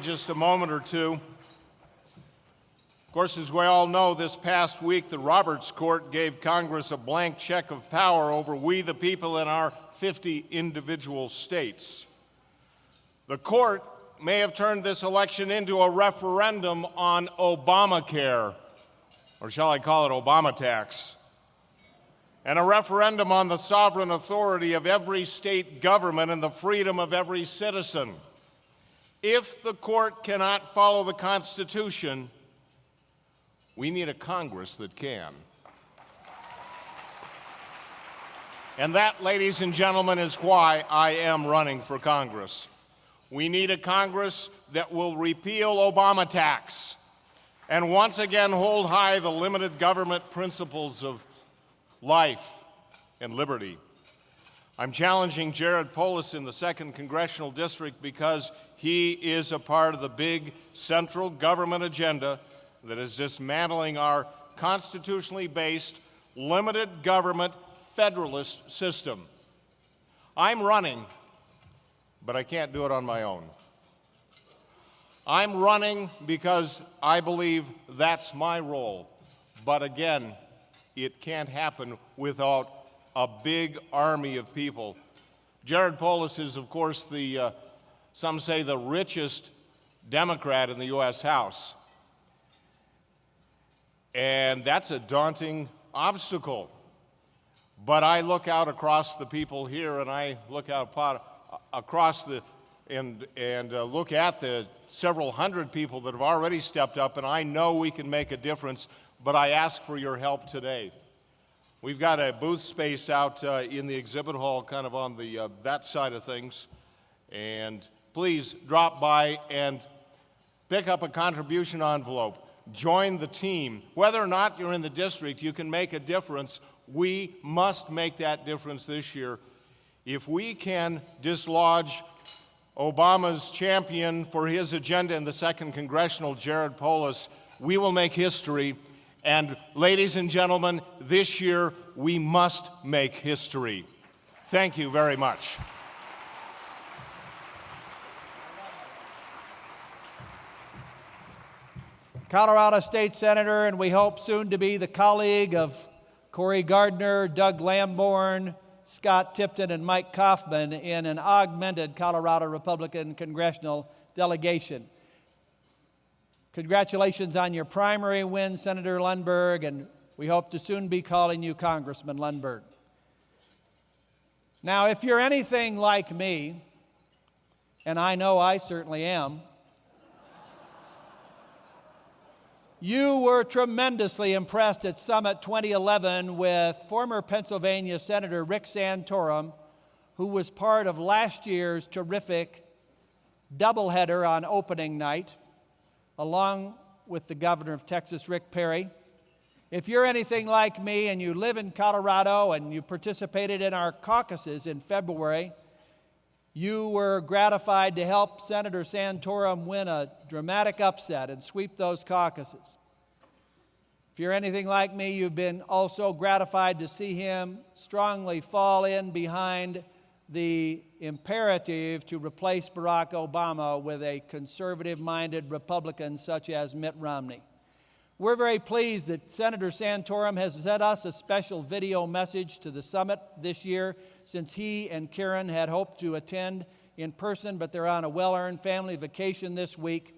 just a moment or two. Of course, as we all know, this past week, the Roberts Court gave Congress a blank check of power over we the people in our 50 individual states. The court may have turned this election into a referendum on Obamacare, or shall I call it Obama tax, and a referendum on the sovereign authority of every state government and the freedom of every citizen. If the court cannot follow the Constitution, we need a Congress that can. And that, ladies and gentlemen, is why I am running for Congress. We need a Congress that will repeal Obama tax and once again hold high the limited government principles of life and liberty. I'm challenging Jared Polis in the 2nd Congressional District because he is a part of the big central government agenda that is dismantling our constitutionally based, limited government federalist system. I'm running, but I can't do it on my own. I'm running because I believe that's my role. But again, it can't happen without a big army of people. Jared Polis is, of course, some say the richest Democrat in the U.S. House. And that's a daunting obstacle. But I look out across the people here, and I look out across and look at the several hundred people that have already stepped up, and I know we can make a difference, but I ask for your help today. We've got a booth space out in the exhibit hall, kind of on the that side of things, and please drop by and pick up a contribution envelope. Join the team. Whether or not you're in the district, you can make a difference. We must make that difference this year. If we can dislodge Obama's champion for his agenda in the 2nd Congressional, Jared Polis, we will make history. And ladies and gentlemen, this year we must make history. Thank you very much. Colorado State Senator, and we hope soon to be the colleague of Cory Gardner, Doug Lamborn, Scott Tipton, and Mike Kaufman in an augmented Colorado Republican congressional delegation. Congratulations on your primary win, Senator Lundberg, and we hope to soon be calling you Congressman Lundberg. Now, if you're anything like me, and I know I certainly am, you were tremendously impressed at Summit 2011 with former Pennsylvania Senator Rick Santorum, who was part of last year's terrific doubleheader on opening night, along with the governor of Texas, Rick Perry. If you're anything like me and you live in Colorado and you participated in our caucuses in February, you were gratified to help Senator Santorum win a dramatic upset and sweep those caucuses. If you're anything like me, you've been also gratified to see him strongly fall in behind the imperative to replace Barack Obama with a conservative-minded Republican such as Mitt Romney. We're very pleased that Senator Santorum has sent us a special video message to the summit this year, since he and Karen had hoped to attend in person, but they're on a well-earned family vacation this week.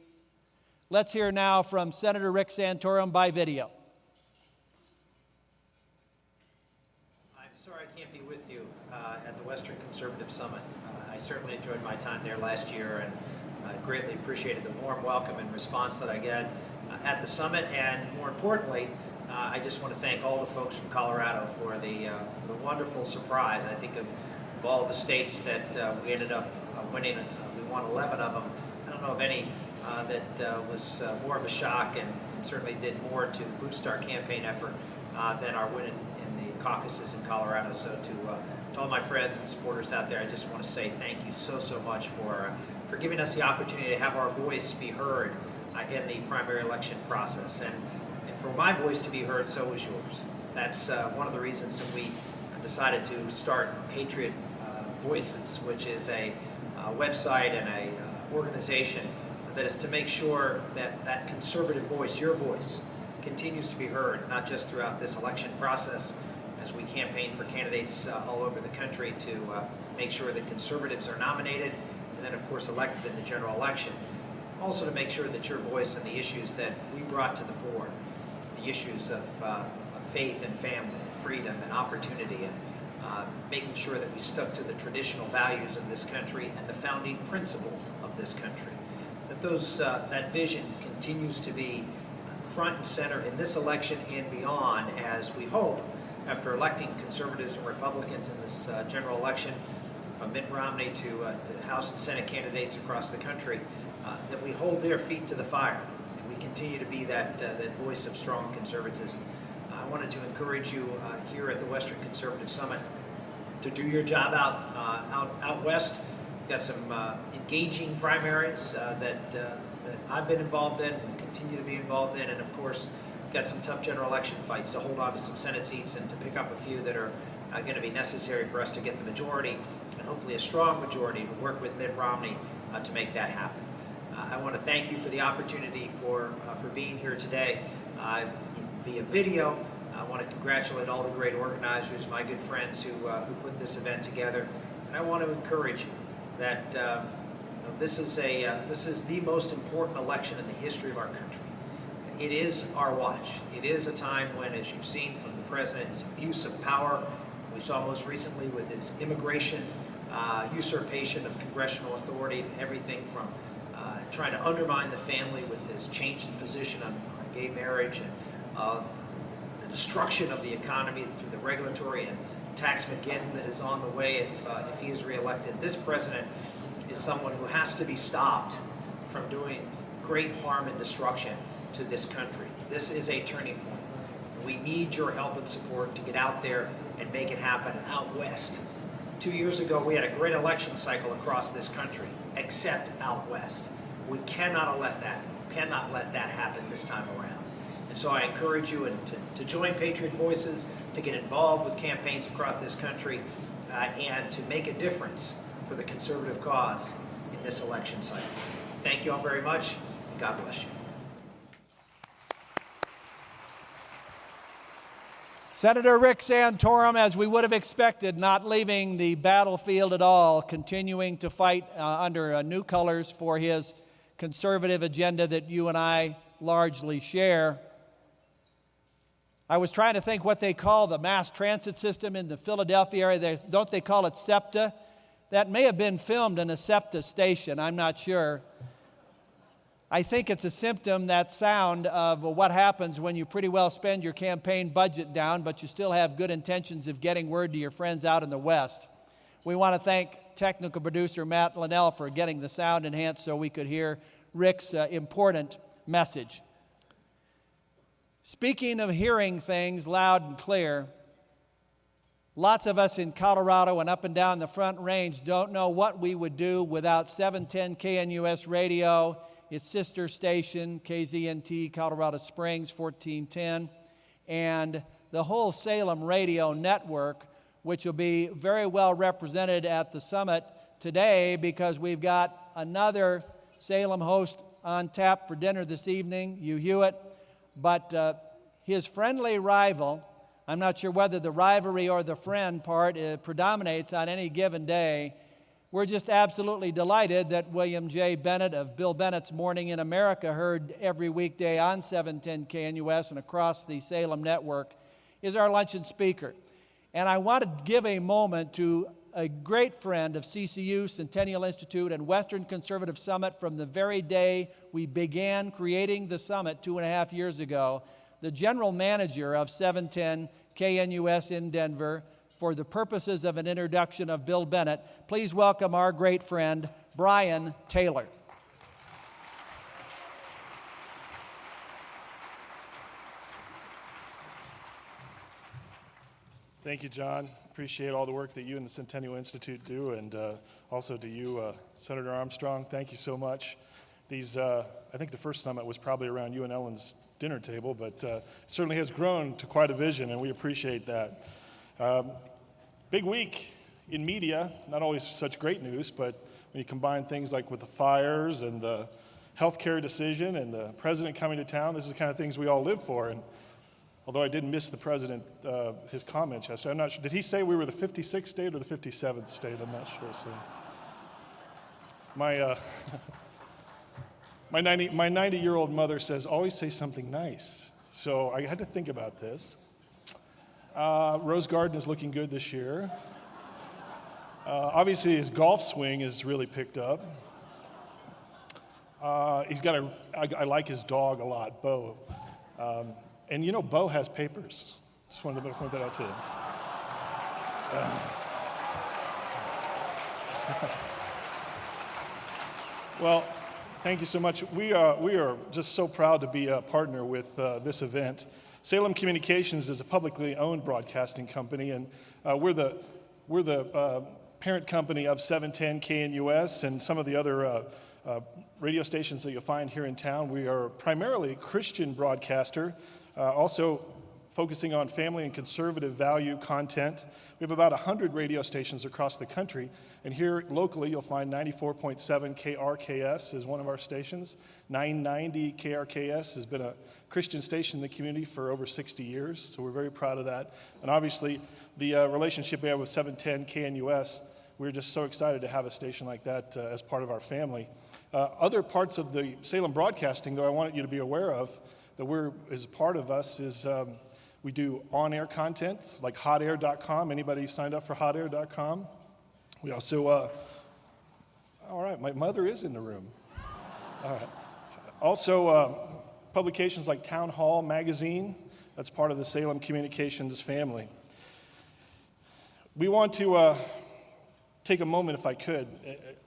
Let's hear now from Senator Rick Santorum by video. I'm sorry I can't be with you at the Western Conservative Summit. I certainly enjoyed my time there last year, and I greatly appreciated the warm welcome and response that I get at the summit, and more importantly, I just want to thank all the folks from Colorado for the wonderful surprise. I think of all the states that we ended up winning, we won 11 of them. I don't know of any that was more of a shock and certainly did more to boost our campaign effort than our win in the caucuses in Colorado. So to all my friends and supporters out there, I just want to say thank you so much for giving us the opportunity to have our voice be heard in the primary election process. And for my voice to be heard, so is yours. That's one of the reasons that we decided to start Patriot Voices, which is a website and a organization that is to make sure that that conservative voice, your voice, continues to be heard, not just throughout this election process as we campaign for candidates all over the country to make sure that conservatives are nominated and then, of course, elected in the general election. Also to make sure that your voice and the issues that we brought to the fore, the issues of faith and family, and freedom and opportunity, and making sure that we stuck to the traditional values of this country and the founding principles of this country. That that vision continues to be front and center in this election and beyond, as we hope, after electing conservatives and Republicans in this general election, from Mitt Romney to House and Senate candidates across the country, that we hold their feet to the fire and we continue to be that voice of strong conservatism. I wanted to encourage you here at the Western Conservative Summit to do your job out west. We've got some engaging primaries that I've been involved in and continue to be involved in, and of course, we've got some tough general election fights to hold on to some Senate seats and to pick up a few that are going to be necessary for us to get the majority, and hopefully a strong majority, to work with Mitt Romney to make that happen. I want to thank you for the opportunity for being here today via video. I want to congratulate all the great organizers, my good friends who put this event together, and I want to encourage you that this is the most important election in the history of our country. It is our watch. It is a time when, as you've seen from the president, his abuse of power, we saw most recently with his immigration, usurpation of congressional authority, everything from trying to undermine the family with his change in position on gay marriage, and the destruction of the economy through the regulatory and tax-mageddon that is on the way if he is reelected. This president is someone who has to be stopped from doing great harm and destruction to this country. This is a turning point. We need your help and support to get out there and make it happen out west. 2 years ago, we had a great election cycle across this country, except out west. We cannot let that happen this time around. And so I encourage you to join Patriot Voices, to get involved with campaigns across this country, and to make a difference for the conservative cause in this election cycle. Thank you all very much, and God bless you. Senator Rick Santorum, as we would have expected, not leaving the battlefield at all, continuing to fight under new colors for his conservative agenda that you and I largely share. I was trying to think what they call the mass transit system in the Philadelphia area. Don't they call it SEPTA? That may have been filmed in a SEPTA station, I'm not sure. I think it's a symptom, that sound, of what happens when you pretty well spend your campaign budget down, but you still have good intentions of getting word to your friends out in the West. We want to thank technical producer Matt Linnell for getting the sound enhanced so we could hear Rick's important message. Speaking of hearing things loud and clear, lots of us in Colorado and up and down the Front Range don't know what we would do without 710 KNUS Radio, its sister station, KZNT Colorado Springs 1410, and the whole Salem radio network, which will be very well represented at the summit today because we've got another Salem host on tap for dinner this evening, Hugh Hewitt, but his friendly rival, I'm not sure whether the rivalry or the friend part predominates on any given day. We're just absolutely delighted that William J. Bennett of Bill Bennett's Morning in America, heard every weekday on 710 KNUS and across the Salem network, is our luncheon speaker. And I want to give a moment to a great friend of CCU, Centennial Institute, and Western Conservative Summit from the very day we began creating the summit 2.5 years ago, the general manager of 710 KNUS in Denver, for the purposes of an introduction of Bill Bennett. Please welcome our great friend, Brian Taylor. Thank you, John. Appreciate all the work that you and the Centennial Institute do, and also to you, Senator Armstrong. Thank you so much. I think the first summit was probably around you and Ellen's dinner table, but certainly has grown to quite a vision, and we appreciate that. Big week in media, not always such great news, but when you combine things like with the fires and the healthcare decision and the president coming to town. This is the kind of things we all live for. And although I didn't miss the president, his comments yesterday, I'm not sure. Did he say we were the 56th state or the 57th state? I'm not sure. So my 90-year-old mother says, always say something nice. So I had to think about this. Rose Garden is looking good this year. Obviously, his golf swing is really picked up. I like his dog a lot, Bo. And you know, Bo has papers. Just wanted to point that out to you. Well, thank you so much. We are just so proud to be a partner with this event. Salem Communications is a publicly owned broadcasting company, and we're the parent company of 710 KNUS and some of the other radio stations that you'll find here in town. We are primarily a Christian broadcaster, also focusing on family and conservative value content. We have about 100 radio stations across the country, and here locally you'll find 94.7 KRKS is one of our stations. 990 KRKS has been a Christian station in the community for over 60 years, so we're very proud of that. And obviously the relationship we have with 710 KNUS, we're just so excited to have a station like that as part of our family. Other parts of the Salem broadcasting, though, I want you to be aware of that as part of us is we do on-air content like hotair.com. Anybody signed up for hotair.com? We also, all right, my mother is in the room. All right. Also, publications like Town Hall Magazine, that's part of the Salem Communications family. We want to take a moment, if I could.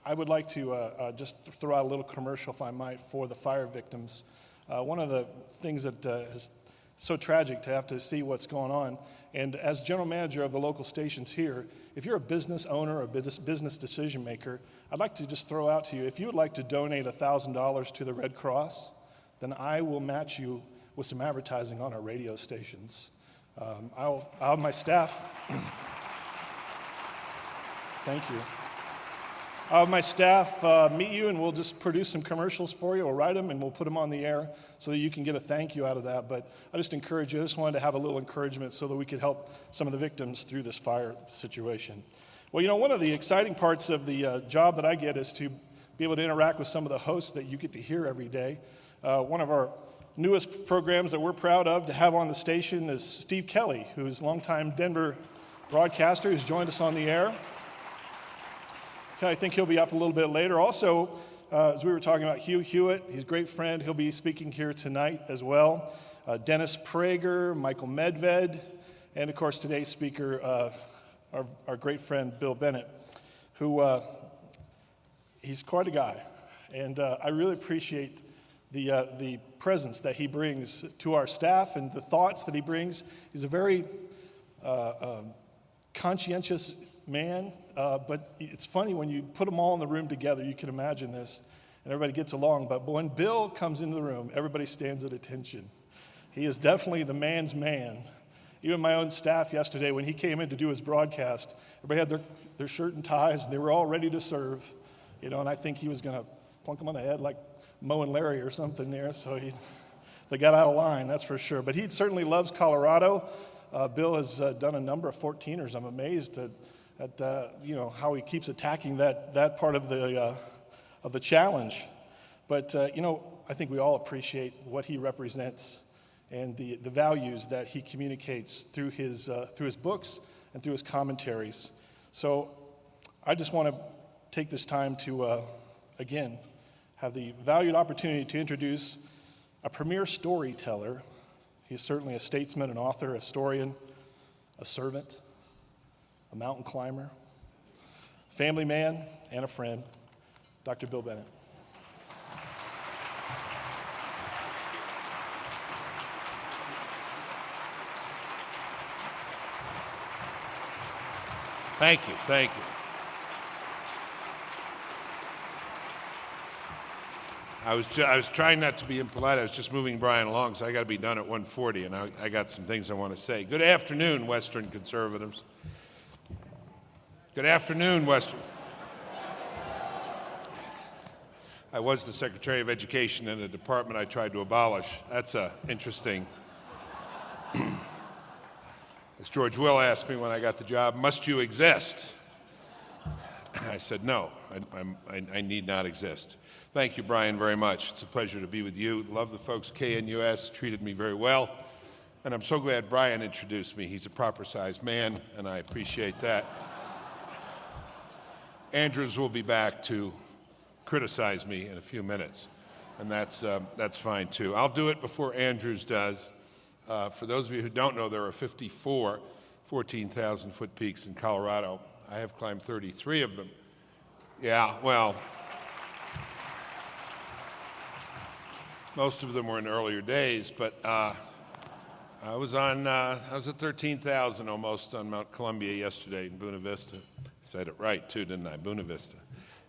I would like to just throw out a little commercial, if I might, for the fire victims. One of the things that is so tragic to have to see what's going on, and as general manager of the local stations here, if you're a business owner or a business decision maker, I'd like to just throw out to you, if you would like to donate $1,000 to the Red Cross, then I will match you with some advertising on our radio stations. I'll have my staff. Thank you. I'll have my staff meet you, and we'll just produce some commercials for you. We'll write them, and we'll put them on the air so that you can get a thank you out of that. But I just encourage you. I just wanted to have a little encouragement so that we could help some of the victims through this fire situation. Well, you know, one of the exciting parts of the job that I get is to be able to interact with some of the hosts that you get to hear every day. One of our newest programs that we're proud of to have on the station is Steve Kelly, who's a longtime Denver broadcaster who's joined us on the air. I think he'll be up a little bit later. Also, as we were talking about Hugh Hewitt, he's a great friend. He'll be speaking here tonight as well. Dennis Prager, Michael Medved, and of course today's speaker, our great friend Bill Bennett, who he's quite a guy. And I really appreciate the presence that he brings to our staff and the thoughts that he brings. He's a very conscientious man, but it's funny when you put them all in the room together, you can imagine this, and everybody gets along. But when Bill comes into the room, everybody stands at attention. He is definitely the man's man. Even my own staff yesterday, when he came in to do his broadcast, everybody had their shirt and ties, and they were all ready to serve, and I think he was going to plunk them on the head like Moe and Larry or something there, so they got out of line, that's for sure. But he certainly loves Colorado. Bill has done a number of 14ers. I'm amazed at how he keeps attacking that part of the challenge. But I think we all appreciate what he represents and the values that he communicates through his books and through his commentaries. So I just want to take this time to again have the valued opportunity to introduce a premier storyteller. He's certainly a statesman, an author, a historian, a servant, a mountain climber, family man, and a friend, Dr. Bill Bennett. Thank you. I was trying not to be impolite. I was just moving Brian along, so I got to be done at 1:40, and I got some things I want to say. Good afternoon, Western conservatives. Good afternoon, Western. I was the Secretary of Education in a department I tried to abolish. That's interesting. As George Will asked me when I got the job, must you exist? I said, no, I need not exist. Thank you, Brian, very much. It's a pleasure to be with you. Love the folks at KNUS, treated me very well. And I'm so glad Brian introduced me. He's a proper-sized man, and I appreciate that. Andrews will be back to criticize me in a few minutes, and that's fine, too. I'll do it before Andrews does. For those of you who don't know, there are 54 14,000-foot peaks in Colorado. I have climbed 33 of them. Yeah, well, most of them were in earlier days, but I was at 13,000 almost on Mount Columbia yesterday in Buena Vista. Said it right, too, didn't I? Buena Vista.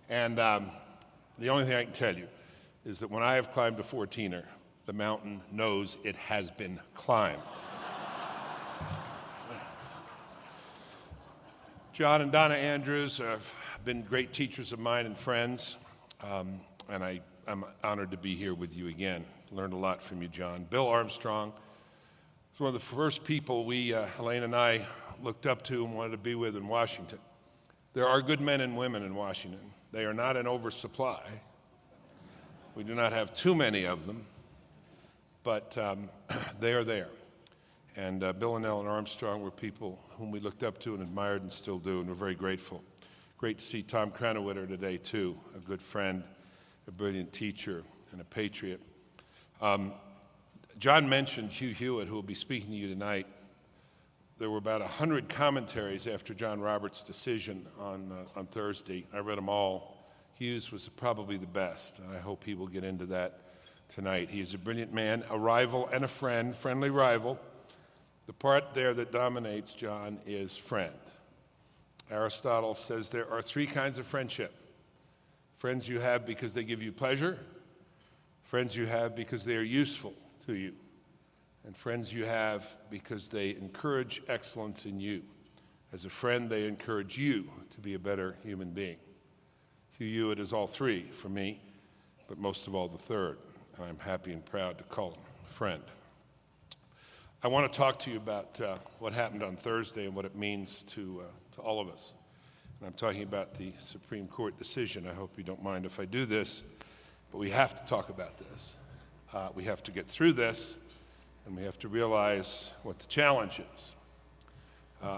And the only thing I can tell you is that when I have climbed a 14er, the mountain knows it has been climbed. John and Donna Andrews have been great teachers of mine and friends, and I'm honored to be here with you again. Learned a lot from you, John. Bill Armstrong was one of the first people Elaine and I, looked up to and wanted to be with in Washington. There are good men and women in Washington. They are not in oversupply. We do not have too many of them, but they are there. And Bill and Ellen Armstrong were people whom we looked up to and admired and still do, and we're very grateful. Great to see Tom Kranowiter today, too, a good friend, a brilliant teacher, and a patriot. John mentioned Hugh Hewitt, who will be speaking to you tonight. There were about 100 commentaries after John Roberts' decision on Thursday. I read them all. Hughes was probably the best, and I hope he will get into that tonight. He is a brilliant man, a rival and a friend, friendly rival. The part there that dominates John is friend. Aristotle says there are three kinds of friendship. Friends you have because they give you pleasure, friends you have because they are useful to you, and friends you have because they encourage excellence in you. As a friend, they encourage you to be a better human being. Hugh Hewitt is all three for me, but most of all the third, and I'm happy and proud to call him a friend. I want to talk to you about what happened on Thursday and what it means to all of us. And I'm talking about the Supreme Court decision. I hope you don't mind if I do this, but we have to talk about this. We have to get through this, and we have to realize what the challenge is.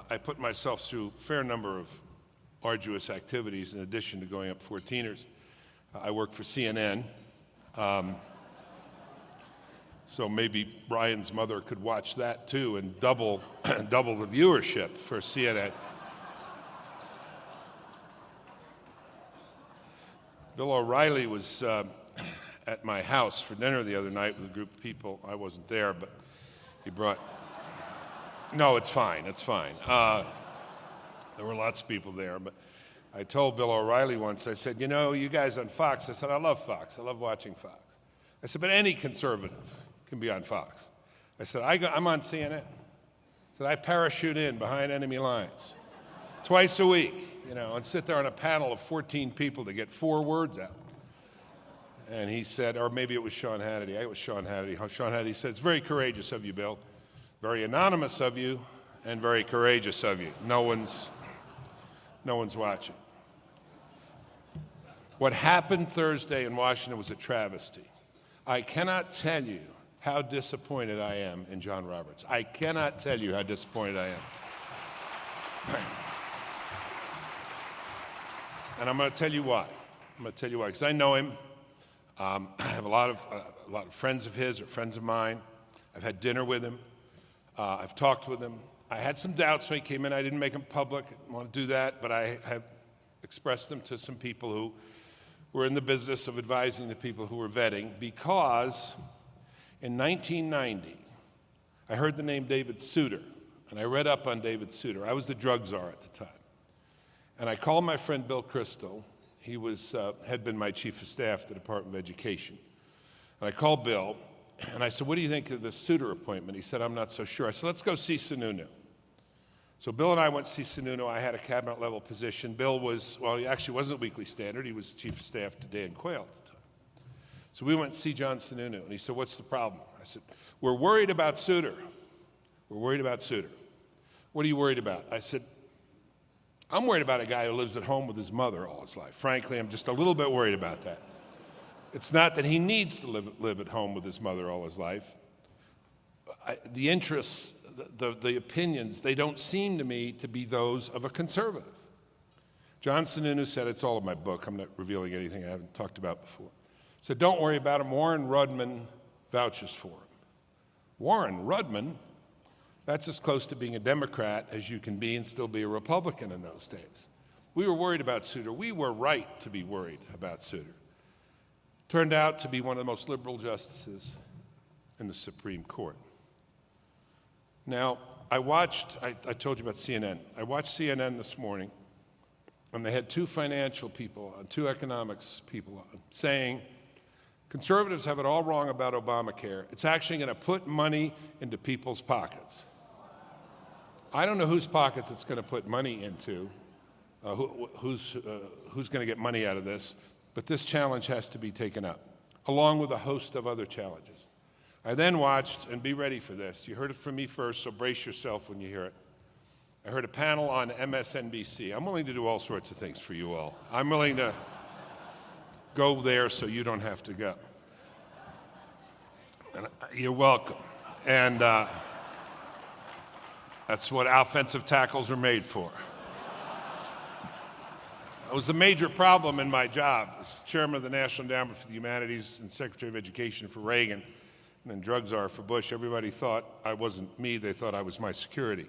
I put myself through a fair number of arduous activities in addition to going up 14ers. I work for CNN, so maybe Brian's mother could watch that too and double the viewership for CNN. Bill O'Reilly was at my house for dinner the other night with a group of people. I wasn't there, but he brought... No, it's fine, it's fine. There were lots of people there, but I told Bill O'Reilly once, I said, you know, you guys on Fox, I said, I love Fox. I love watching Fox. I said, but any conservative can be on Fox. I said, I'm on CNN. I said, I parachute in behind enemy lines twice a week, you know, and sit there on a panel of 14 people to get 4 words out. And he said, or maybe it was Sean Hannity. It was Sean Hannity. Sean Hannity said, it's very courageous of you, Bill. Very anonymous of you and very courageous of you. No one's watching. What happened Thursday in Washington was a travesty. I cannot tell you how disappointed I am in John Roberts. I cannot tell you how disappointed I am. And I'm going to tell you why. Because I know him. I have a lot of friends of his or friends of mine. I've had dinner with him. I've talked with him. I had some doubts when he came in. I didn't make them public. I didn't want to do that, but I have expressed them to some people who were in the business of advising the people who were vetting, because in 1990, I heard the name David Souter, and I read up on David Souter. I was the drug czar at the time. And I called my friend Bill Crystal. He had been my chief of staff at the Department of Education. And I called Bill, and I said, what do you think of the Souter appointment? He said, I'm not so sure. I said, let's go see Sununu. So Bill and I went to see Sununu. I had a cabinet-level position. Bill was, well, he actually wasn't Weekly Standard. He was chief of staff to Dan Quayle at the time. So we went to see John Sununu, and he said, what's the problem? I said, we're worried about Souter. We're worried about Souter. What are you worried about? I said, I'm worried about a guy who lives at home with his mother all his life. Frankly, I'm just a little bit worried about that. It's not that he needs to live at home with his mother all his life. The interests, the opinions, they don't seem to me to be those of a conservative. John Sununu said, it's all in my book. I'm not revealing anything I haven't talked about before. He said, don't worry about him. Warren Rudman vouches for him. Warren Rudman, that's as close to being a Democrat as you can be and still be a Republican in those days. We were worried about Souter. We were right to be worried about Souter. Turned out to be one of the most liberal justices in the Supreme Court. Now, I told you about CNN. I watched CNN this morning, and they had two financial people on, two economics people on, saying, conservatives have it all wrong about Obamacare. It's actually going to put money into people's pockets. I don't know whose pockets it's going to put money into, who's going to get money out of this, but this challenge has to be taken up, along with a host of other challenges. I then watched, and be ready for this, you heard it from me first, so brace yourself when you hear it. I heard a panel on MSNBC. I'm willing to do all sorts of things for you all. I'm willing to go there so you don't have to go. And you're welcome. And that's what offensive tackles are made for. It was a major problem in my job as chairman of the National Endowment for the Humanities and Secretary of Education for Reagan, and then drug czar for Bush. Everybody thought I wasn't me. They thought I was my security.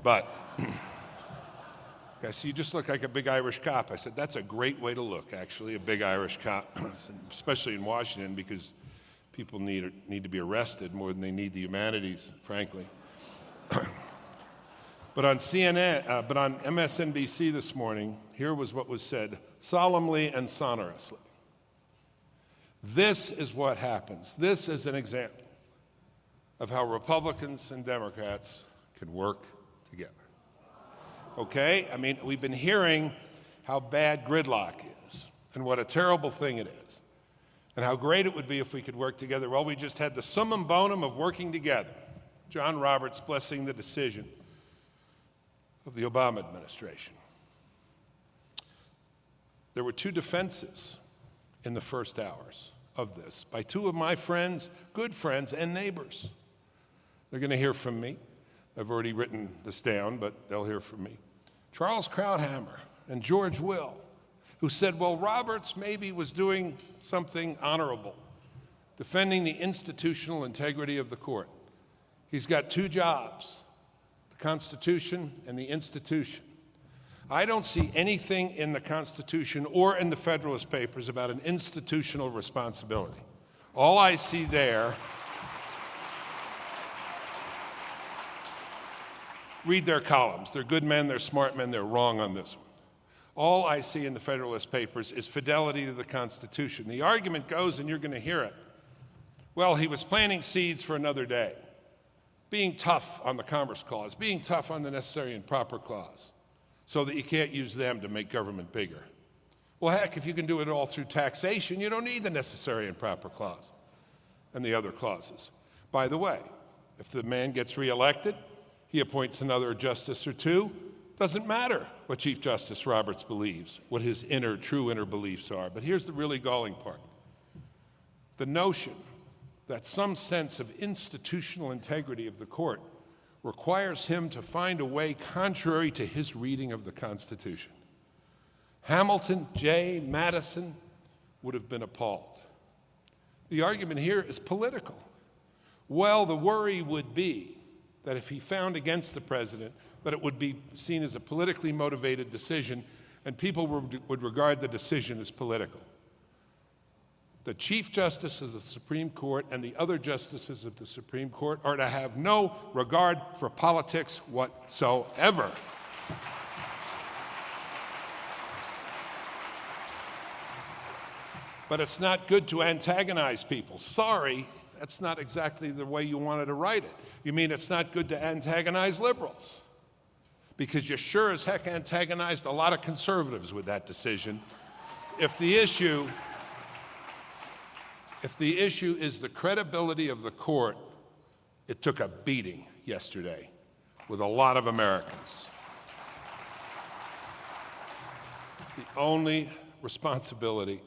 But I said, you just look like a big Irish cop. I said, that's a great way to look, actually, a big Irish cop, especially in Washington, because people need to be arrested more than they need the humanities, frankly. But on CNN, but on MSNBC this morning, here was what was said solemnly and sonorously. This is what happens. This is an example of how Republicans and Democrats can work together. Okay? I mean, we've been hearing how bad gridlock is and what a terrible thing it is and how great it would be if we could work together. Well, we just had the summum bonum of working together. John Roberts blessing the decision of the Obama administration. There were two defenses in the first hours of this by two of my friends, good friends, and neighbors. They're going to hear from me. I've already written this down, but they'll hear from me. Charles Krauthammer and George Will, who said, well, Roberts maybe was doing something honorable, defending the institutional integrity of the court. He's got two jobs, the Constitution and the institution. I don't see anything in the Constitution or in the Federalist Papers about an institutional responsibility. All I see there, read their columns. They're good men, they're smart men, they're wrong on this one. All I see in the Federalist Papers is fidelity to the Constitution. The argument goes, and you're going to hear it, well, he was planting seeds for another day, being tough on the Commerce Clause, being tough on the Necessary and Proper Clause, so that you can't use them to make government bigger. Well, heck, if you can do it all through taxation, you don't need the Necessary and Proper Clause and the other clauses. By the way, if the man gets reelected, he appoints another justice or two. Doesn't matter what Chief Justice Roberts believes, what his true inner beliefs are. But here's the really galling part. The notion that some sense of institutional integrity of the court requires him to find a way contrary to his reading of the Constitution. Hamilton, Jay, Madison would have been appalled. The argument here is political. Well, the worry would be that if he found against the president, that it would be seen as a politically motivated decision, and people would regard the decision as political. The Chief Justice of the Supreme Court and the other justices of the Supreme Court are to have no regard for politics whatsoever. But it's not good to antagonize people. Sorry, that's not exactly the way you wanted to write it. You mean it's not good to antagonize liberals? Because you sure as heck antagonized a lot of conservatives with that decision. If the issue If the issue is the credibility of the court, it took a beating yesterday with a lot of Americans. The only responsibility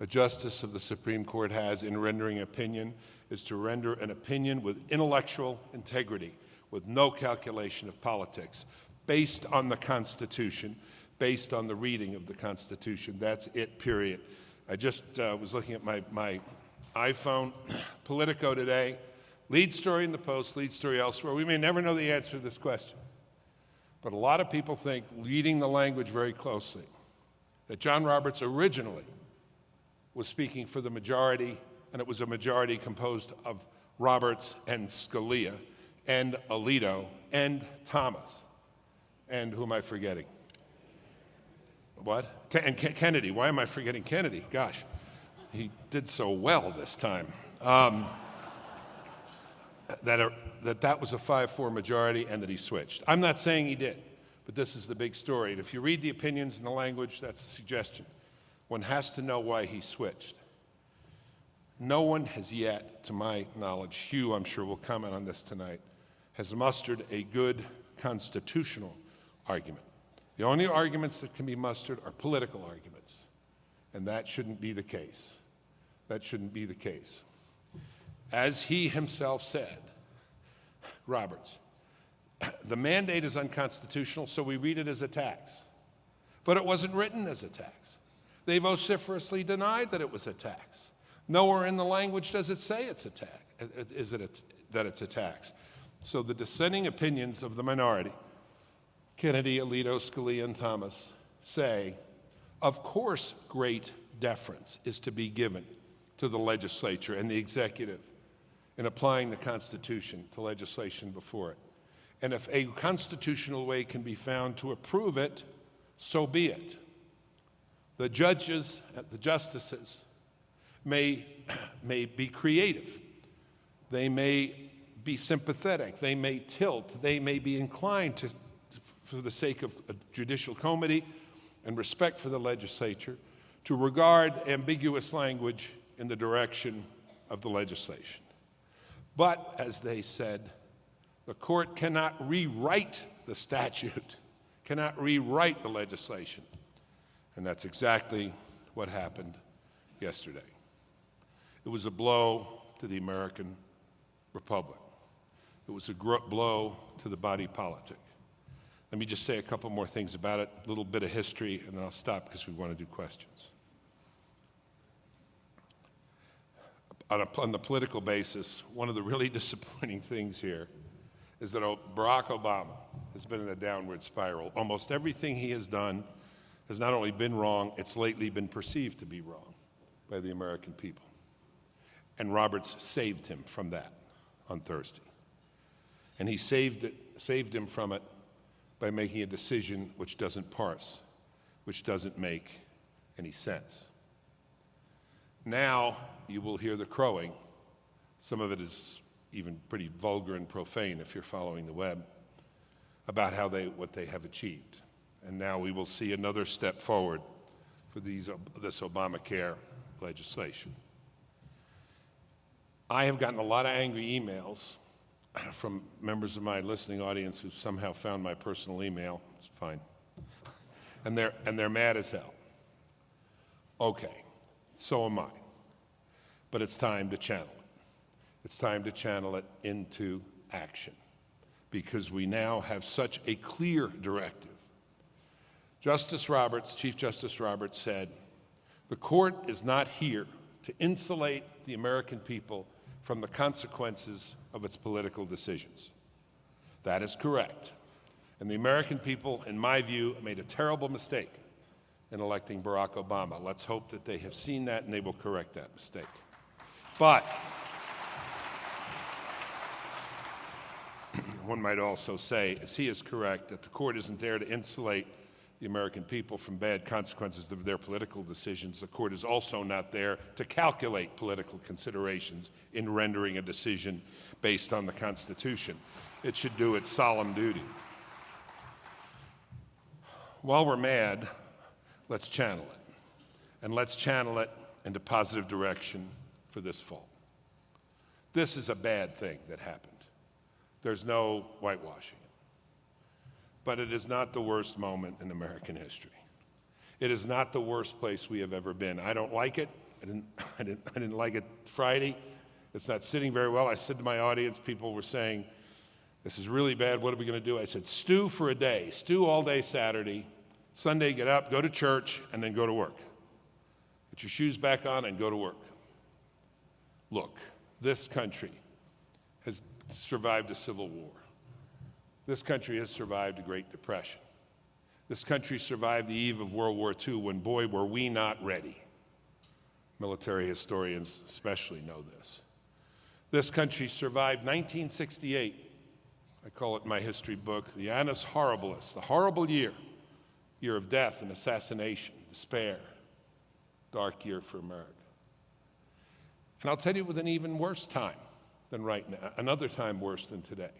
a justice of the Supreme Court has in rendering opinion is to render an opinion with intellectual integrity, with no calculation of politics, based on the Constitution, based on the reading of the Constitution. That's it, period. I just was looking at my iPhone, Politico today, lead story in the Post, lead story elsewhere. We may never know the answer to this question, but a lot of people think, reading the language very closely, that John Roberts originally was speaking for the majority, and it was a majority composed of Roberts and Scalia and Alito and Thomas. And who am I forgetting? What? And Kennedy. Why am I forgetting Kennedy? Gosh, he did so well this time. That was a 5-4 majority and that he switched. I'm not saying he did, but this is the big story. And if you read the opinions and the language, that's a suggestion. One has to know why he switched. No one has yet, to my knowledge, Hugh, I'm sure, will comment on this tonight, has mustered a good constitutional argument. The only arguments that can be mustered are political arguments, and that shouldn't be the case. That shouldn't be the case. As he himself said, Roberts, the mandate is unconstitutional, so we read it as a tax. But it wasn't written as a tax. They vociferously denied that it was a tax. Nowhere in the language does it say it's a tax. That it's a tax. So the dissenting opinions of the minority, Kennedy, Alito, Scalia, and Thomas, say, of course, great deference is to be given to the legislature and the executive in applying the Constitution to legislation before it. And if a constitutional way can be found to approve it, so be it. The judges, the justices, may be creative. They may be sympathetic. They may tilt. They may be inclined to, for the sake of a judicial comity and respect for the legislature, to regard ambiguous language in the direction of the legislation. But, as they said, the court cannot rewrite the statute, cannot rewrite the legislation. And that's exactly what happened yesterday. It was a blow to the American Republic. It was a blow to the body politic. Let me just say a couple more things about it, a little bit of history, and then I'll stop because we want to do questions. On the political basis, one of the really disappointing things here is that Barack Obama has been in a downward spiral. Almost everything he has done has not only been wrong, it's lately been perceived to be wrong by the American people. And Roberts saved him from that on Thursday. And he saved him from it by making a decision which doesn't parse, which doesn't make any sense. Now you will hear the crowing. Some of it is even pretty vulgar and profane if you're following the web, about what they have achieved. And now we will see another step forward for this Obamacare legislation. I have gotten a lot of angry emails from members of my listening audience who somehow found my personal email. It's fine. And they're mad as hell. Okay, so am I. But it's time to channel it. It's time to channel it into action because we now have such a clear directive. Chief Justice Roberts said, the court is not here to insulate the American people from the consequences of its political decisions. That is correct. And the American people, in my view, made a terrible mistake in electing Barack Obama. Let's hope that they have seen that and they will correct that mistake. But one might also say, as he is correct, that the court isn't there to insulate the American people from bad consequences of their political decisions. The court is also not there to calculate political considerations in rendering a decision based on the Constitution. It should do its solemn duty. While we're mad, let's channel it. And let's channel it into positive direction for this fall. This is a bad thing that happened. There's no whitewashing it. But it is not the worst moment in American history. It is not the worst place we have ever been. I don't like it. I didn't like it Friday. It's not sitting very well. I said to my audience, people were saying, this is really bad, what are we going to do? I said, stew for a day. Stew all day Saturday. Sunday, get up, go to church, and then go to work. Get your shoes back on and go to work. Look, this country has survived a civil war. This country has survived a Great Depression. This country survived the eve of World War II when, boy, were we not ready. Military historians especially know this. This country survived 1968. I call it in my history book, the annus horribilis, the horrible year of death and assassination, despair, dark year for America. And I'll tell you with an even worse time than right now, another time worse than today.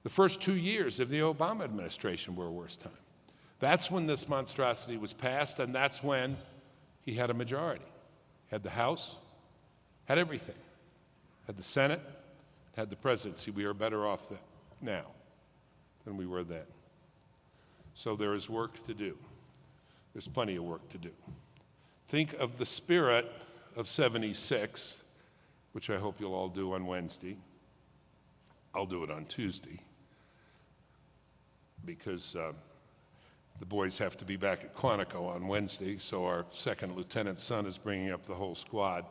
The first 2 years of the Obama administration were a worse time. That's when this monstrosity was passed, and that's when he had a majority. Had the House, had everything. Had the Senate, had the presidency. We are better off now than we were then. So there is work to do. There's plenty of work to do. Think of the spirit of 76, which I hope you'll all do on Wednesday. I'll do it on Tuesday because the boys have to be back at Quantico on Wednesday, so our second lieutenant's son is bringing up the whole squad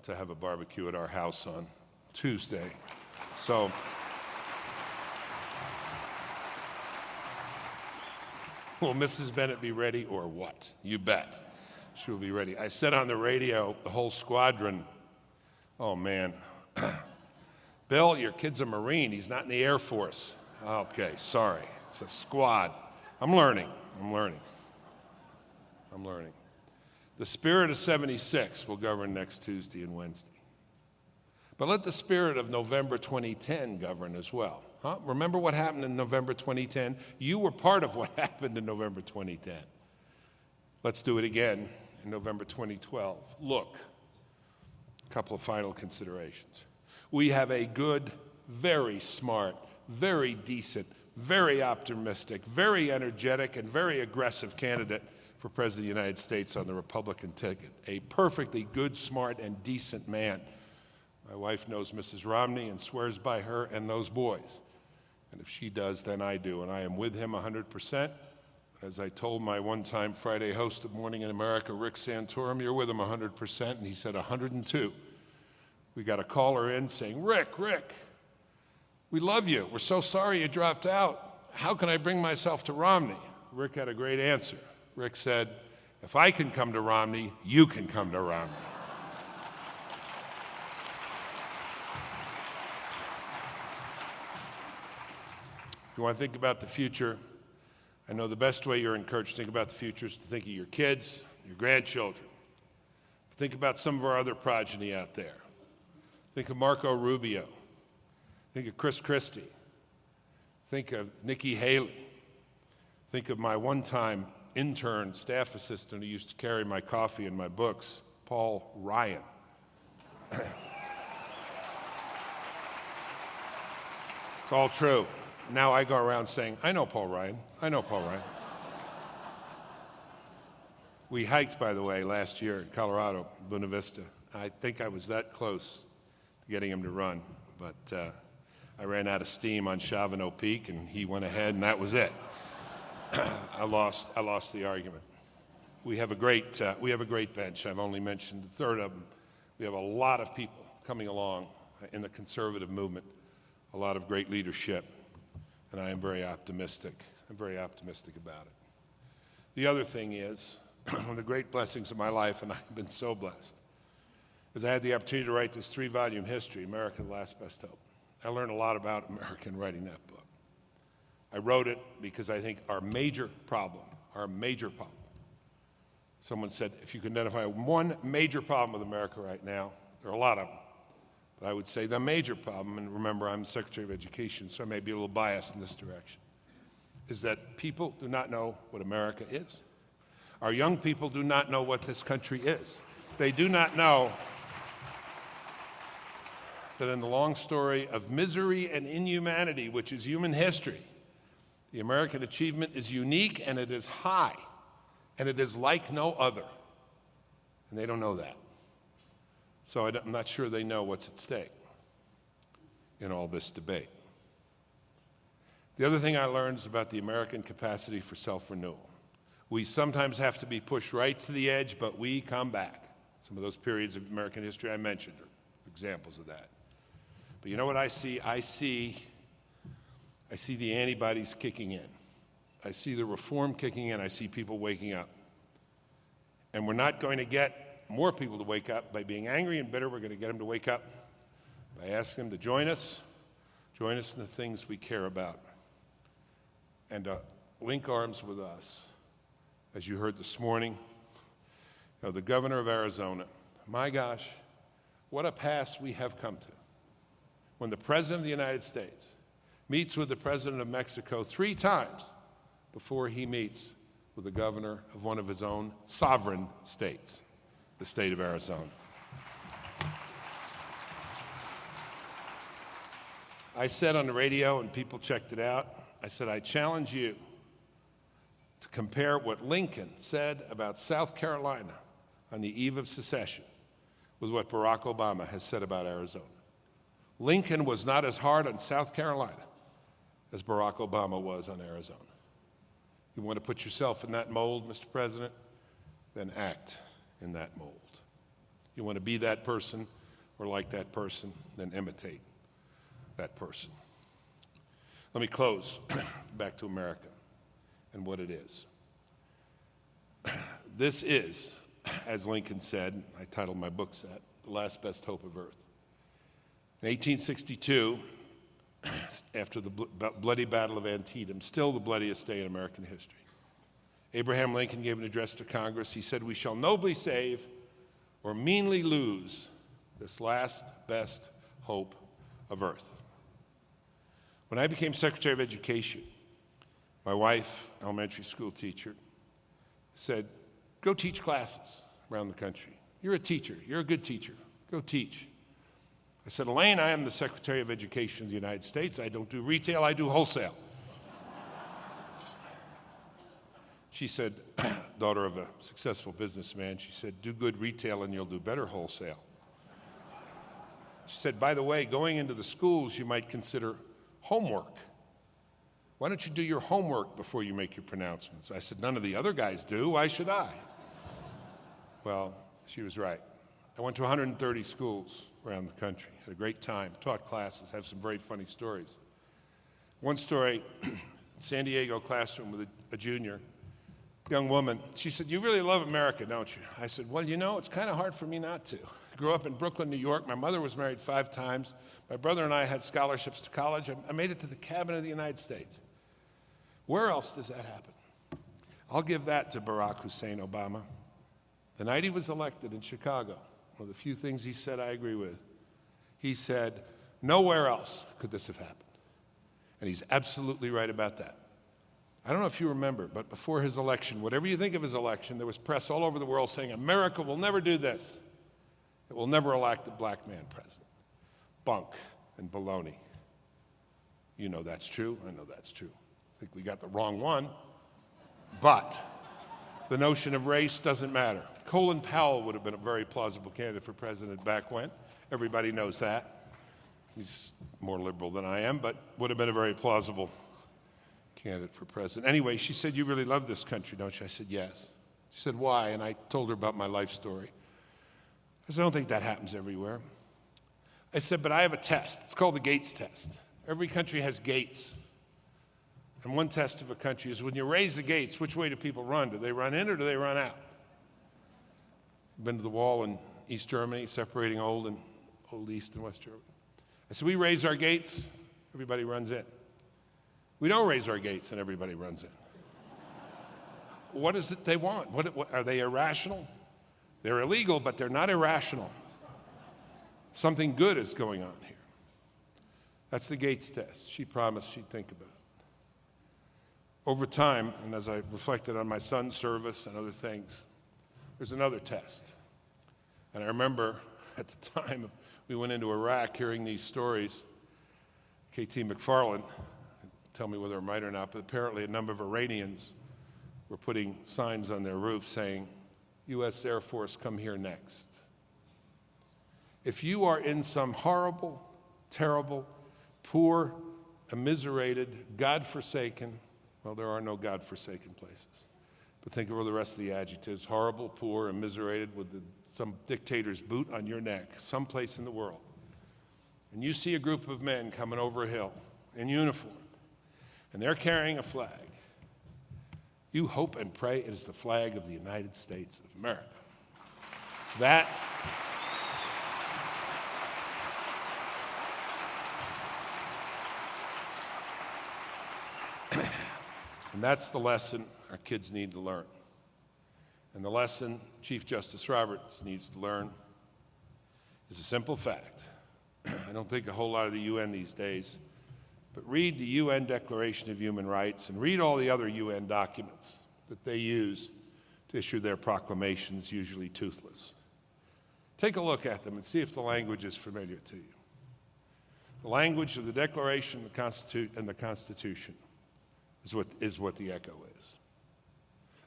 to have a barbecue at our house on Tuesday. So will Mrs. Bennett be ready or what? You bet. She will be ready. I said on the radio, the whole squadron, oh man, Bill, your kid's a Marine. He's not in the Air Force. Okay, sorry. It's a squad. I'm learning. The spirit of 76 will govern next Tuesday and Wednesday. But let the spirit of November 2010 govern as well. Huh? Remember what happened in November 2010? You were part of what happened in November 2010. Let's do it again in November 2012. Look, a couple of final considerations. We have a good, very smart, very decent, very optimistic, very energetic, and very aggressive candidate for President of the United States on the Republican ticket. A perfectly good, smart, and decent man. My wife knows Mrs. Romney and swears by her and those boys. And if she does, then I do. And I am with him 100%. As I told my one-time Friday host of Morning in America, Rick Santorum, you're with him 100%. And he said 102. We got a caller in saying, Rick, we love you. We're so sorry you dropped out. How can I bring myself to Romney? Rick had a great answer. Rick said, if I can come to Romney, you can come to Romney. If you want to think about the future, I know the best way you're encouraged to think about the future is to think of your kids, your grandchildren. Think about some of our other progeny out there. Think of Marco Rubio. Think of Chris Christie. Think of Nikki Haley. Think of my one-time intern staff assistant who used to carry my coffee and my books, Paul Ryan. It's all true. Now I go around saying, I know Paul Ryan. We hiked, by the way, last year in Colorado, Buena Vista. I think I was that close to getting him to run, but I ran out of steam on Chavano Peak, and he went ahead, and that was it. I lost the argument. We have a great bench. I've only mentioned a third of them. We have a lot of people coming along in the conservative movement, a lot of great leadership, and I am very optimistic. I'm very optimistic about it. The other thing is, one of the great blessings of my life, and I've been so blessed, is I had the opportunity to write this 3-volume history, America, the Last Best Hope. I learned a lot about America in writing that book. I wrote it because I think our major problem, someone said, if you could identify one major problem with America right now, there are a lot of them, but I would say the major problem, and remember I'm the Secretary of Education, so I may be a little biased in this direction, is that people do not know what America is. Our young people do not know what this country is. They do not know that in the long story of misery and inhumanity, which is human history, the American achievement is unique and it is high and it is like no other. And they don't know that. So I'm not sure they know what's at stake in all this debate. The other thing I learned is about the American capacity for self-renewal. We sometimes have to be pushed right to the edge, but we come back. Some of those periods of American history I mentioned are examples of that. But you know what I see? I see the antibodies kicking in. I see the reform kicking in. I see people waking up. And we're not going to get more people to wake up by being angry and bitter. We're going to get them to wake up by asking them to join us in the things we care about, and link arms with us. As you heard this morning, the governor of Arizona, my gosh, what a pass we have come to. When the President of the United States meets with the President of Mexico 3 times before he meets with the governor of one of his own sovereign states, the state of Arizona. I said on the radio, and people checked it out, I said, I challenge you to compare what Lincoln said about South Carolina on the eve of secession with what Barack Obama has said about Arizona. Lincoln was not as hard on South Carolina as Barack Obama was on Arizona. You want to put yourself in that mold, Mr. President? Then act in that mold. You want to be that person or like that person? Then imitate that person. Let me close back to America and what it is. This is, as Lincoln said, I titled my book that, The Last Best Hope of Earth. In 1862, after the bloody Battle of Antietam, still the bloodiest day in American history, Abraham Lincoln gave an address to Congress. He said, "We shall nobly save or meanly lose this last best hope of earth." When I became Secretary of Education, my wife, elementary school teacher, said, "Go teach classes around the country. You're a teacher. You're a good teacher. Go teach." I said, "Elaine, I am the Secretary of Education of the United States. I don't do retail, I do wholesale." She said, daughter of a successful businessman, she said, "Do good retail and you'll do better wholesale." She said, "By the way, going into the schools, you might consider homework. Why don't you do your homework before you make your pronouncements?" I said, "None of the other guys do. Why should I?" Well, she was right. I went to 130 schools around the country, had a great time, taught classes, have some very funny stories. One story, San Diego classroom with a junior, young woman, she said, "You really love America, don't you?" I said, "Well, it's kind of hard for me not to. I grew up in Brooklyn, New York. My mother was married 5 times. My brother and I had scholarships to college. I made it to the Cabinet of the United States. Where else does that happen?" I'll give that to Barack Hussein Obama. The night he was elected in Chicago, one of the few things he said I agree with, he said, "Nowhere else could this have happened." And he's absolutely right about that. I don't know if you remember, but before his election, whatever you think of his election, there was press all over the world saying, "America will never do this. It will never elect a black man president." Bunk and baloney. You know that's true. I know that's true. I think we got the wrong one. But the notion of race doesn't matter. Colin Powell would have been a very plausible candidate for president back when. Everybody knows that. He's more liberal than I am, but would have been a very plausible candidate for president. Anyway, she said, "You really love this country, don't you?" I said, "Yes." She said, "Why?" And I told her about my life story. I said, "I don't think that happens everywhere." I said, "But I have a test. It's called the Gates test. Every country has gates. And one test of a country is when you raise the gates, which way do people run? Do they run in or do they run out?" Been to the wall in East Germany, separating Old East and West Germany. I said, "We raise our gates, everybody runs in. We don't raise our gates and everybody runs in." What is it they want? What are they irrational? They're illegal, but they're not irrational. Something good is going on here. That's the Gates test. She promised she'd think about it. Over time, and as I reflected on my son's service and other things, there's another test. And I remember at the time of we went into Iraq hearing these stories. K.T. McFarland, tell me whether I'm right or not, but apparently a number of Iranians were putting signs on their roofs saying, U.S. Air Force, come here next. If you are in some horrible, terrible, poor, immiserated, God-forsaken, well, there are no God-forsaken places, but think of all the rest of the adjectives, horrible, poor, immiserated, with some dictator's boot on your neck, someplace in the world, and you see a group of men coming over a hill in uniform, and they're carrying a flag, you hope and pray it is the flag of the United States of America. And that's the lesson our kids need to learn. And the lesson Chief Justice Roberts needs to learn is a simple fact. I don't think a whole lot of the UN these days, but read the UN Declaration of Human Rights and read all the other UN documents that they use to issue their proclamations, usually toothless. Take a look at them and see if the language is familiar to you. The language of the Declaration and the Constitution is what the echo is.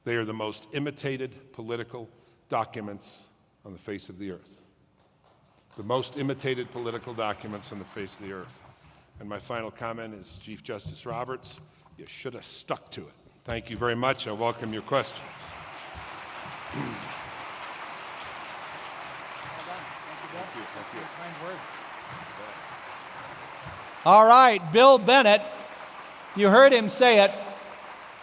They are the most imitated political documents on the face of the earth. The most imitated political documents on the face of the earth. And my final comment is, Chief Justice Roberts, you should have stuck to it. Thank you very much. I welcome your questions. Well done. Thank you, Bill. Thank you. Kind words. All right, Bill Bennett, you heard him say it.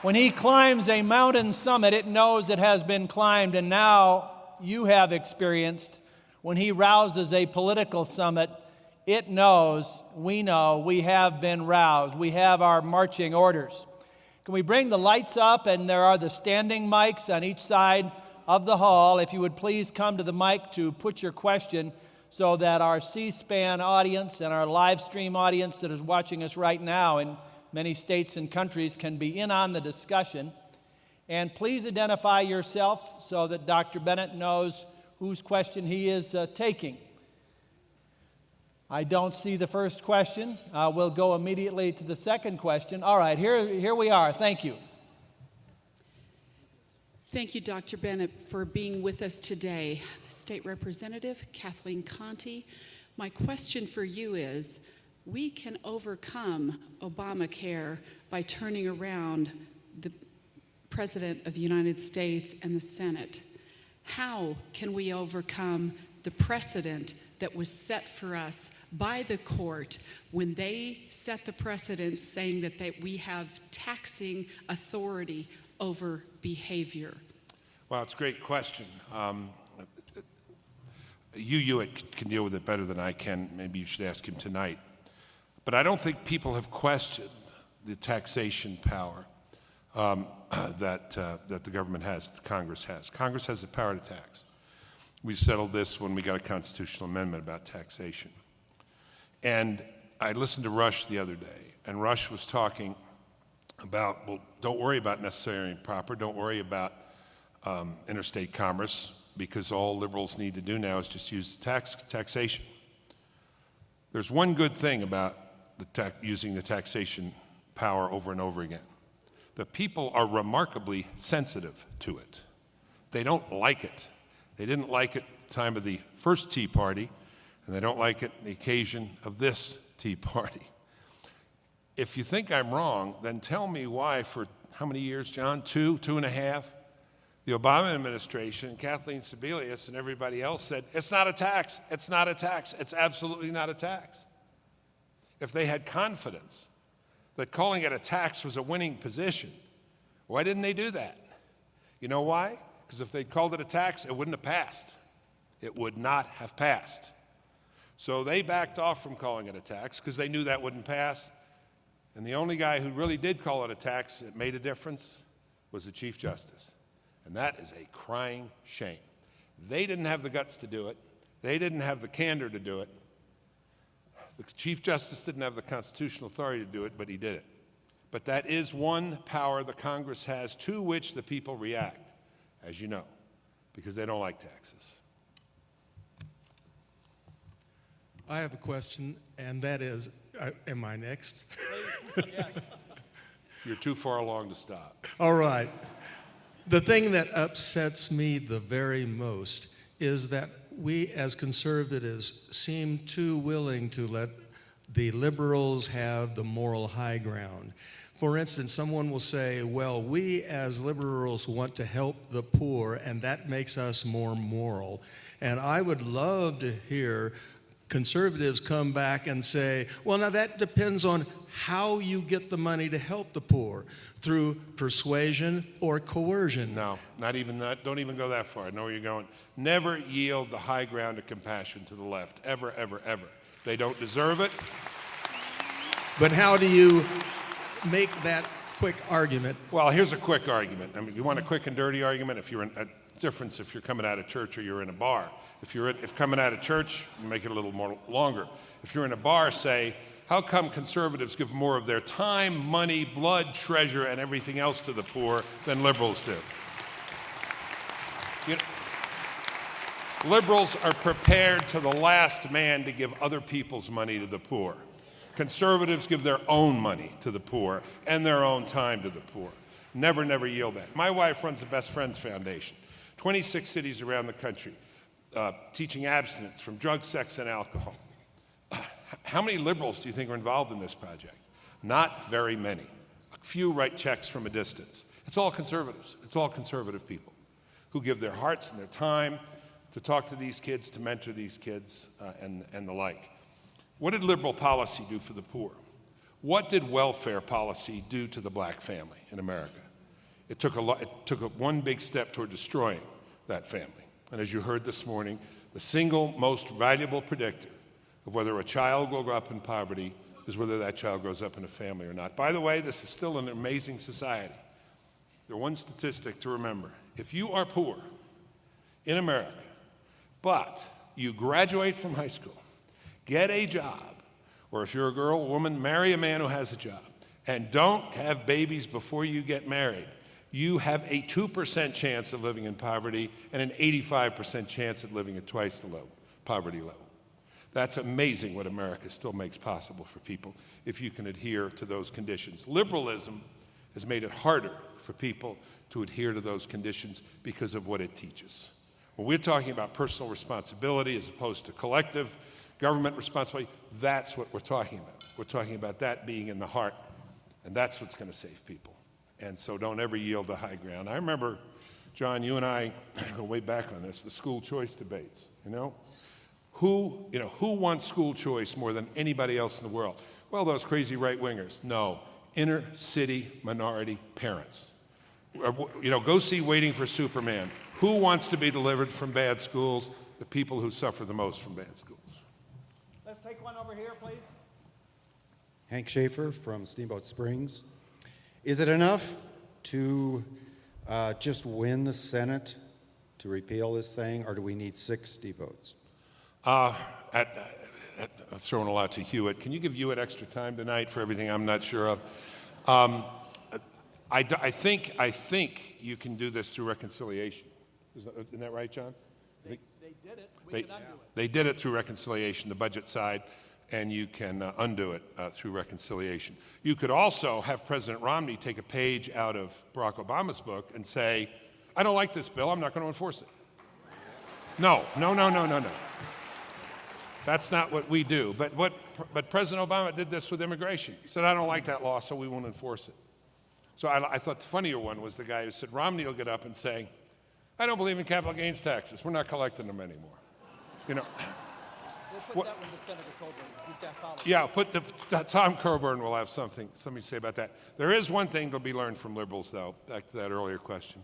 When he climbs a mountain summit, it knows it has been climbed, and now you have experienced when he rouses a political summit, it knows, we know, we have been roused. We have our marching orders. Can we bring the lights up? And there are the standing mics on each side of the hall. If you would please come to the mic to put your question so that our C-SPAN audience and our live stream audience that is watching us right now in many states and countries can be in on the discussion. And please identify yourself so that Dr. Bennett knows whose question he is taking. I don't see the first question. We'll go immediately to the second question. All right, here we are. Thank you. Thank you, Dr. Bennett, for being with us today. State Representative Kathleen Conti, my question for you is, we can overcome Obamacare by turning around the President of the United States and the Senate. How can we overcome the precedent that was set for us by the court when they set the precedent saying that we have taxing authority over behavior? Well, it's a great question. Hewitt can deal with it better than I can. Maybe you should ask him tonight. But I don't think people have questioned the taxation power that the government has, the Congress has. Congress has the power to tax. We settled this when we got a constitutional amendment about taxation. And I listened to Rush the other day, and Rush was talking about, well, don't worry about necessary and proper, don't worry about interstate commerce, because all liberals need to do now is just use taxation. There's one good thing about using the taxation power over and over again. The people are remarkably sensitive to it. They don't like it. They didn't like it at the time of the first Tea Party, and they don't like it on the occasion of this Tea Party. If you think I'm wrong, then tell me why for how many years, John? 2.5? The Obama administration, Kathleen Sebelius and everybody else said, it's not a tax, it's not a tax, it's absolutely not a tax. If they had confidence that calling it a tax was a winning position, why didn't they do that? You know why? Because if they'd called it a tax, it wouldn't have passed. It would not have passed. So they backed off from calling it a tax because they knew that wouldn't pass. And the only guy who really did call it a tax that made a difference was the Chief Justice. And that is a crying shame. They didn't have the guts to do it. They didn't have the candor to do it. The Chief Justice didn't have the constitutional authority to do it, but he did it. But that is one power the Congress has to which the people react, as you know, because they don't like taxes. I have a question, and that is, am I next? Yes. You're too far along to stop. All right. The thing that upsets me the very most is that we as conservatives seem too willing to let the liberals have the moral high ground. For instance, someone will say, well, we as liberals want to help the poor, and that makes us more moral. And I would love to hear conservatives come back and say, well, now that depends on how you get the money to help the poor, through persuasion or coercion. No, not even that. Don't even go that far. I know where you're going. Never yield the high ground of compassion to the left. Ever, ever, ever. They don't deserve it. But how do you make that quick argument? Well, here's a quick argument. I mean, you want a quick and dirty argument? If you're in a difference if you're coming out of church or you're in a bar. If coming out of church, make it a little more longer. If you're in a bar, say, how come conservatives give more of their time, money, blood, treasure, and everything else to the poor than liberals do? You know, liberals are prepared to the last man to give other people's money to the poor. Conservatives give their own money to the poor and their own time to the poor. Never, never yield that. My wife runs the Best Friends Foundation, 26 cities around the country, teaching abstinence from drugs, sex, and alcohol. How many liberals do you think are involved in this project? Not very many. A few write checks from a distance. It's all conservatives. It's all conservative people who give their hearts and their time to talk to these kids, to mentor these kids, and the like. What did liberal policy do for the poor? What did welfare policy do to the black family in America? It took one big step toward destroying that family. And as you heard this morning, the single most valuable predictor of whether a child will grow up in poverty is whether that child grows up in a family or not. By the way, this is still an amazing society. There's one statistic to remember. If you are poor in America, but you graduate from high school, get a job, or if you're a girl or woman, marry a man who has a job, and don't have babies before you get married, you have a 2% chance of living in poverty and an 85% chance of living at twice the poverty level. That's amazing what America still makes possible for people if you can adhere to those conditions. Liberalism has made it harder for people to adhere to those conditions because of what it teaches. When we're talking about personal responsibility as opposed to collective government responsibility, that's what we're talking about. We're talking about that being in the heart, and that's what's going to save people. And so don't ever yield the high ground. I remember, John, you and I go way back on this, the school choice debates, Who wants school choice more than anybody else in the world? Well, those crazy right-wingers. No, inner city minority parents. Go see Waiting for Superman. Who wants to be delivered from bad schools? The people who suffer the most from bad schools. Let's take one over here, please. Hank Schaefer from Steamboat Springs. Is it enough to just win the Senate to repeal this thing, or do we need 60 votes? I'm throwing a lot to Hewitt. Can you give Hewitt extra time tonight for everything I'm not sure of? I think you can do this through reconciliation. Isn't that right, John? They did it. We can undo it. They did it through reconciliation, the budget side, and you can undo it through reconciliation. You could also have President Romney take a page out of Barack Obama's book and say, I don't like this bill, I'm not going to enforce it. No. That's not what we do. But President Obama did this with immigration. He said, I don't like that law, so we won't enforce it. So I thought the funnier one was the guy who said, Romney will get up and say, I don't believe in capital gains taxes. We're not collecting them anymore. We'll put that one to Senator Coburn. He's got followers. Yeah, Tom Coburn will have something to say about that. There is one thing to be learned from liberals, though, back to that earlier question.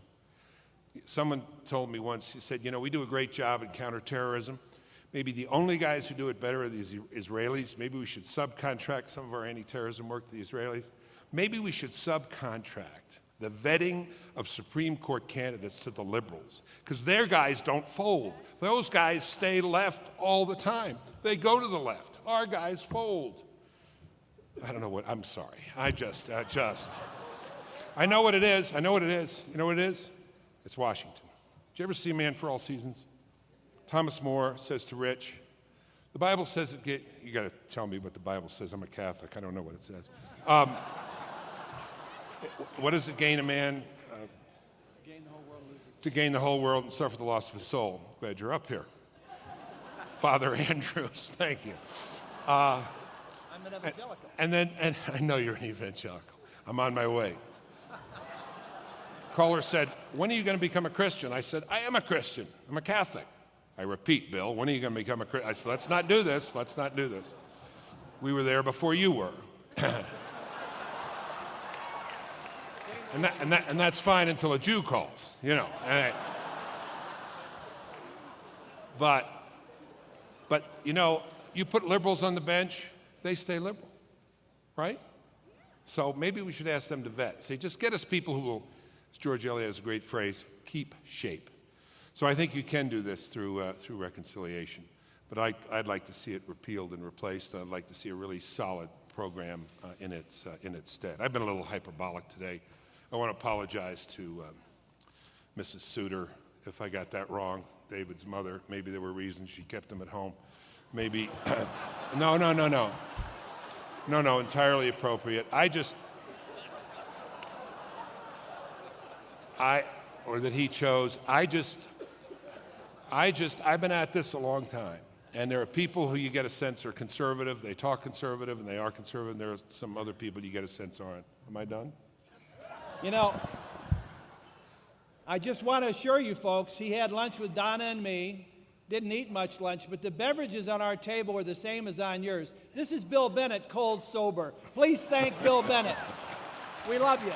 Someone told me once, he said, we do a great job at counterterrorism. Maybe the only guys who do it better are the Israelis. Maybe we should subcontract some of our anti-terrorism work to the Israelis. Maybe we should subcontract the vetting of Supreme Court candidates to the liberals, because their guys don't fold. Those guys stay left all the time. They go to the left. Our guys fold. I don't know what, I'm sorry. I know what it is. You know what it is? It's Washington. Did you ever see Man for All Seasons? Thomas More says to Rich, The Bible says it. You got to tell me what the Bible says. I'm a Catholic. I don't know what it says. What does it gain a man? To gain the whole world and suffer the loss of his soul. Glad you're up here. Father Andrews, thank you. I'm an evangelical. And I know you're an evangelical. I'm on my way. Caller said, when are you going to become a Christian? I said, I am a Christian. I'm a Catholic. I repeat, Bill, when are you going to become a Christian? I said, let's not do this. Let's not do this. We were there before you were. And that's fine until a Jew calls, you know. But you know, you put liberals on the bench, they stay liberal, right? So maybe we should ask them to vet. Say, just get us people who will, as George Eliot has a great phrase, keep shape. So I think you can do this through reconciliation. But I'd like to see it repealed and replaced. I'd like to see a really solid program in its stead. I've been a little hyperbolic today. I want to apologize to Mrs. Souter if I got that wrong, David's mother. Maybe there were reasons she kept him at home. Maybe, no, entirely appropriate. Or that he chose, I've been at this a long time. And there are people who you get a sense are conservative, they talk conservative, and they are conservative, and there are some other people you get a sense aren't. Am I done? You know, I just want to assure you folks, he had lunch with Donna and me, didn't eat much lunch, but the beverages on our table are the same as on yours. This is Bill Bennett, cold sober. Please thank Bill Bennett. We love you.